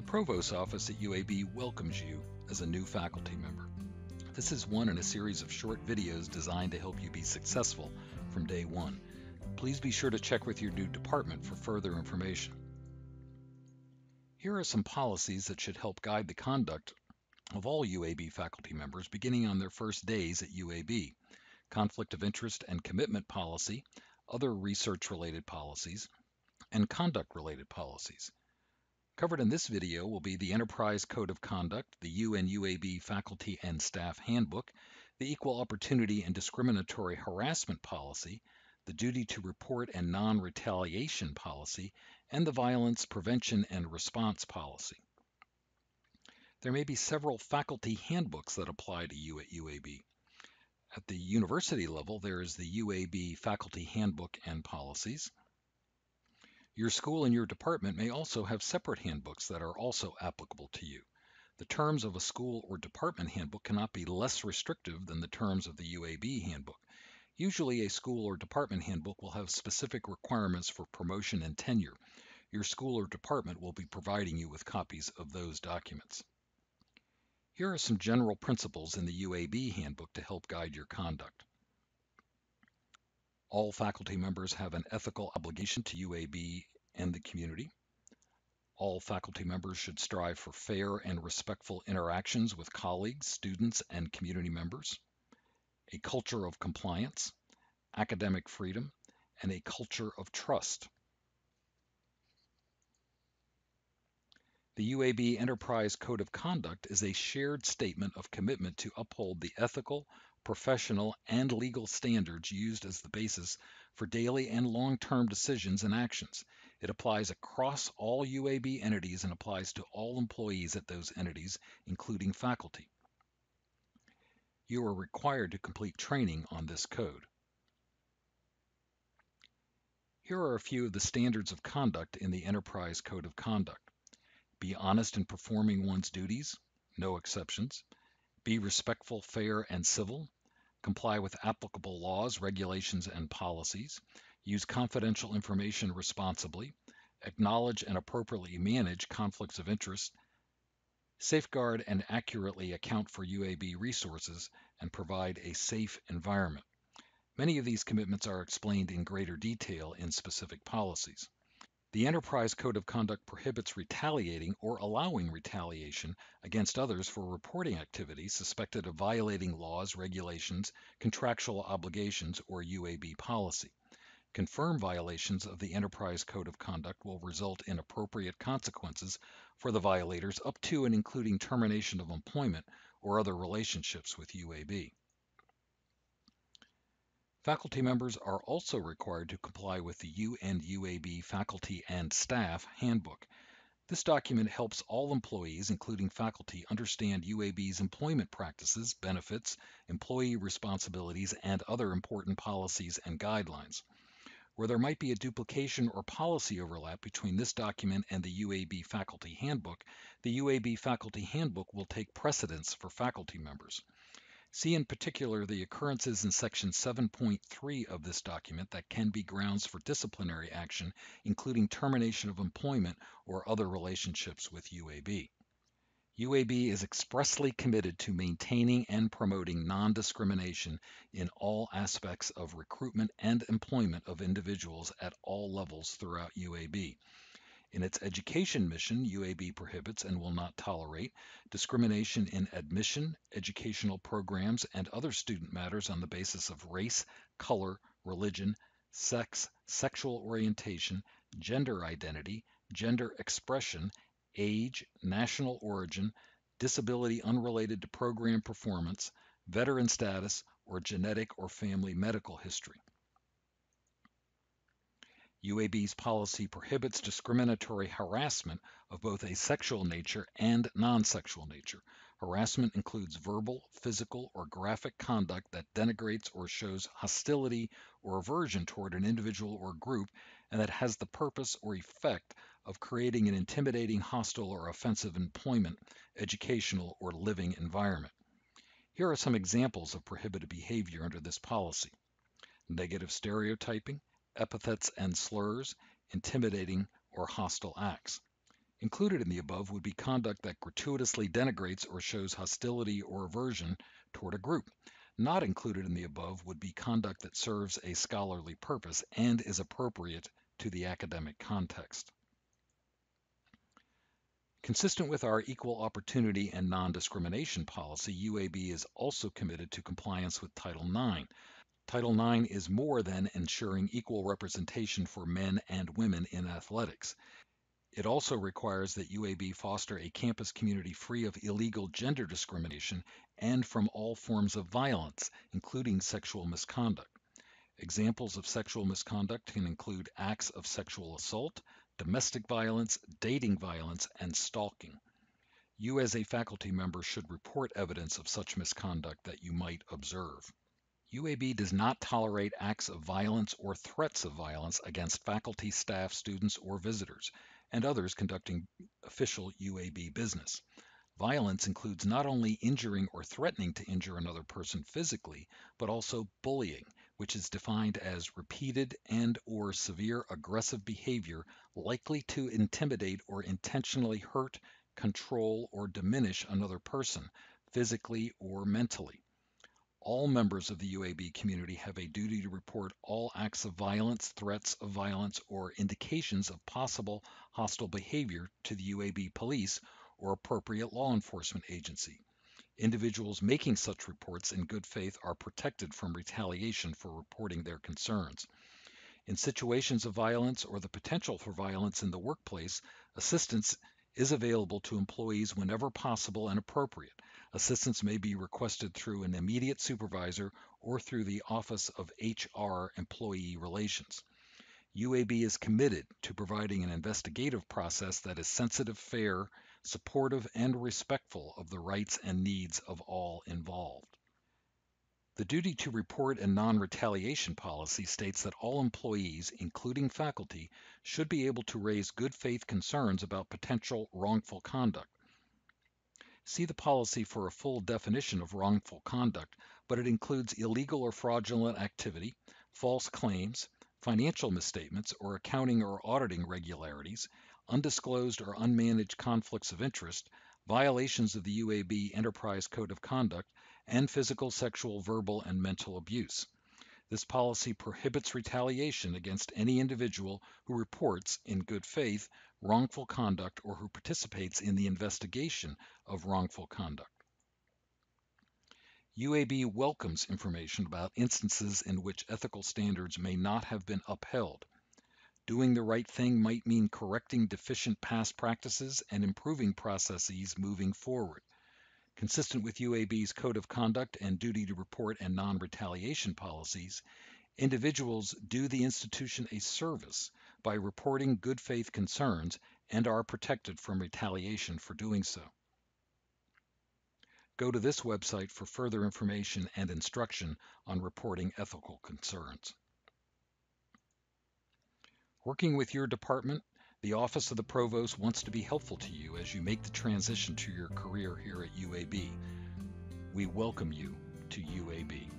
The Provost's office at UAB welcomes you as a new faculty member. This is one in a series of short videos designed to help you be successful from day one. Please be sure to check with your new department for further information. Here are some policies that should help guide the conduct of all UAB faculty members beginning on their first days at UAB. Conflict of interest and commitment policy, other research-related policies, and conduct-related policies. Covered in this video will be the Enterprise Code of Conduct, the UAB Faculty and Staff Handbook, the Equal Opportunity and Discriminatory Harassment Policy, the Duty to Report and Non-Retaliation Policy, and the Violence Prevention and Response Policy. There may be several faculty handbooks that apply to you at UAB. At the university level, there is the UAB Faculty Handbook and Policies. Your school and your department may also have separate handbooks that are also applicable to you. The terms of a school or department handbook cannot be less restrictive than the terms of the UAB handbook. Usually a school or department handbook will have specific requirements for promotion and tenure. Your school or department will be providing you with copies of those documents. Here are some general principles in the UAB handbook to help guide your conduct. All faculty members have an ethical obligation to UAB and the community. All faculty members should strive for fair and respectful interactions with colleagues, students, and community members. A culture of compliance, academic freedom, and a culture of trust. The UAB Enterprise Code of Conduct is a shared statement of commitment to uphold the ethical, professional, and legal standards used as the basis for daily and long-term decisions and actions. It applies across all UAB entities and applies to all employees at those entities, including faculty. You are required to complete training on this code. Here are a few of the standards of conduct in the Enterprise Code of Conduct. Be honest in performing one's duties, no exceptions. Be respectful, fair, and civil. Comply with applicable laws, regulations, and policies. Use confidential information responsibly. Acknowledge and appropriately manage conflicts of interest. Safeguard and accurately account for UAB resources, and provide a safe environment. Many of these commitments are explained in greater detail in specific policies. The Enterprise Code of Conduct prohibits retaliating or allowing retaliation against others for reporting activities suspected of violating laws, regulations, contractual obligations, or UAB policy. Confirmed violations of the Enterprise Code of Conduct will result in appropriate consequences for the violators up to and including termination of employment or other relationships with UAB. Faculty members are also required to comply with the UAB Faculty and Staff Handbook. This document helps all employees, including faculty, understand UAB's employment practices, benefits, employee responsibilities, and other important policies and guidelines. Where there might be a duplication or policy overlap between this document and the UAB Faculty Handbook, the UAB Faculty Handbook will take precedence for faculty members. See in particular the occurrences in Section 7.3 of this document that can be grounds for disciplinary action, including termination of employment or other relationships with UAB. UAB is expressly committed to maintaining and promoting non-discrimination in all aspects of recruitment and employment of individuals at all levels throughout UAB. In its education mission, UAB prohibits and will not tolerate discrimination in admission, educational programs, and other student matters on the basis of race, color, religion, sex, sexual orientation, gender identity, gender expression, age, national origin, disability unrelated to program performance, veteran status, or genetic or family medical history. UAB's policy prohibits discriminatory harassment of both a sexual nature and non-sexual nature. Harassment includes verbal, physical, or graphic conduct that denigrates or shows hostility or aversion toward an individual or group and that has the purpose or effect of creating an intimidating, hostile, or offensive employment, educational, or living environment. Here are some examples of prohibited behavior under this policy: negative stereotyping, epithets and slurs, intimidating or hostile acts. Included in the above would be conduct that gratuitously denigrates or shows hostility or aversion toward a group. Not included in the above would be conduct that serves a scholarly purpose and is appropriate to the academic context. Consistent with our equal opportunity and non-discrimination policy, UAB is also committed to compliance with Title IX. Title IX is more than ensuring equal representation for men and women in athletics. It also requires that UAB foster a campus community free of illegal gender discrimination and from all forms of violence, including sexual misconduct. Examples of sexual misconduct can include acts of sexual assault, domestic violence, dating violence, and stalking. You as a faculty member should report evidence of such misconduct that you might observe. UAB does not tolerate acts of violence or threats of violence against faculty, staff, students, or visitors, and others conducting official UAB business. Violence includes not only injuring or threatening to injure another person physically, but also bullying, which is defined as repeated and/or severe aggressive behavior likely to intimidate or intentionally hurt, control, or diminish another person, physically or mentally. All members of the UAB community have a duty to report all acts of violence, threats of violence, or indications of possible hostile behavior to the UAB police or appropriate law enforcement agency. Individuals making such reports in good faith are protected from retaliation for reporting their concerns. In situations of violence or the potential for violence in the workplace, assistance is available to employees whenever possible and appropriate. Assistance may be requested through an immediate supervisor or through the Office of HR Employee Relations. UAB is committed to providing an investigative process that is sensitive, fair, supportive, and respectful of the rights and needs of all involved. The duty to report and non-retaliation policy states that all employees, including faculty, should be able to raise good faith concerns about potential wrongful conduct. See the policy for a full definition of wrongful conduct, but it includes illegal or fraudulent activity, false claims, financial misstatements or accounting or auditing irregularities, undisclosed or unmanaged conflicts of interest, violations of the UAB Enterprise Code of Conduct, and physical, sexual, verbal, and mental abuse. This policy prohibits retaliation against any individual who reports, in good faith, wrongful conduct or who participates in the investigation of wrongful conduct. UAB welcomes information about instances in which ethical standards may not have been upheld. Doing the right thing might mean correcting deficient past practices and improving processes moving forward. Consistent with UAB's Code of Conduct and duty to report and non-retaliation policies, individuals do the institution a service by reporting good faith concerns and are protected from retaliation for doing so. Go to this website for further information and instruction on reporting ethical concerns. Working with your department, the Office of the Provost wants to be helpful to you as you make the transition to your career here at UAB. We welcome you to UAB.